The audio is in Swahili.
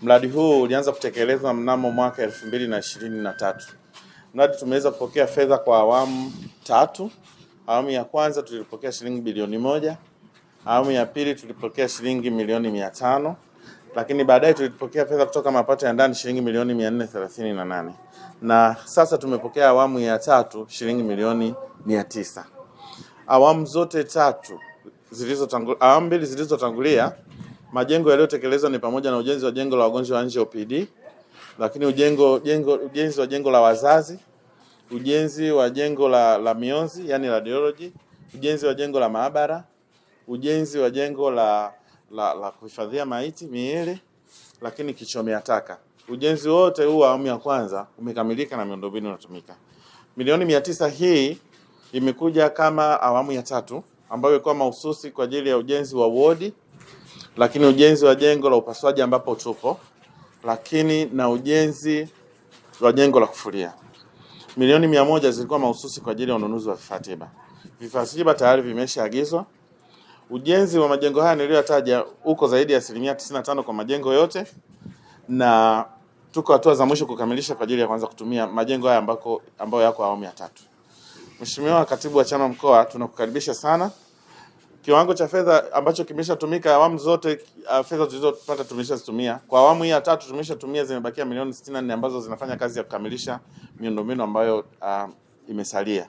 Mradi huu ulianza kutekelezwa mnamo mwaka 2023. Mradi tumeweza kupokea fedha kwa awamu tatu. Awamu ya kwanza tulipokea shilingi bilioni 1. Awamu ya pili tulipokea shilingi milioni 500, lakini baadaye tulipokea fedha kutoka mapato ya ndani shilingi milioni 438. Na sasa tumepokea awamu ya tatu shilingi milioni 900. Awamu zote tatu awamu mbili zilizotangulia, majengo yaliyotekelezwa ni pamoja na ujenzi wa jengo la wagonjwa wa nje OPD, lakini ujenzi wa jengo la wazazi, ujenzi wa jengo la mionzi yani radiology, ujenzi wa jengo la maabara, ujenzi wa jengo la kuhifadhia maiti miili, lakini kichomea taka. Ujenzi wote huu awamu ya kwanza umekamilika na miundombinu inatumika. Milioni 900 hii imekuja kama awamu ya tatu ambayo ilikuwa mahususi kwa ajili ya ujenzi wa wodi, lakini ujenzi wa jengo la upasuaji ambapo tupo, lakini na ujenzi wa jengo la kufulia. Milioni 100 zilikuwa mahususi kwa ajili ya ununuzi wa vifaa tiba. Vifaa tiba tayari vimeshaagizwa. Ujenzi wa majengo haya niliyotaja uko zaidi ya 95% kwa majengo yote, na tuko hatua za mwisho kukamilisha kwa ajili ya kuanza kutumia majengo haya ambayo yako awamu ya tatu. Mheshimiwa Katibu wa Chama Mkoa, tunakukaribisha sana. Kiwango cha fedha ambacho kimeshatumika awamu zote, fedha tulizopata tumeshazitumia. Kwa awamu hii ya tatu tumeshatumia, zimebakia milioni 64 ambazo zinafanya kazi ya kukamilisha miundombinu ambayo imesalia.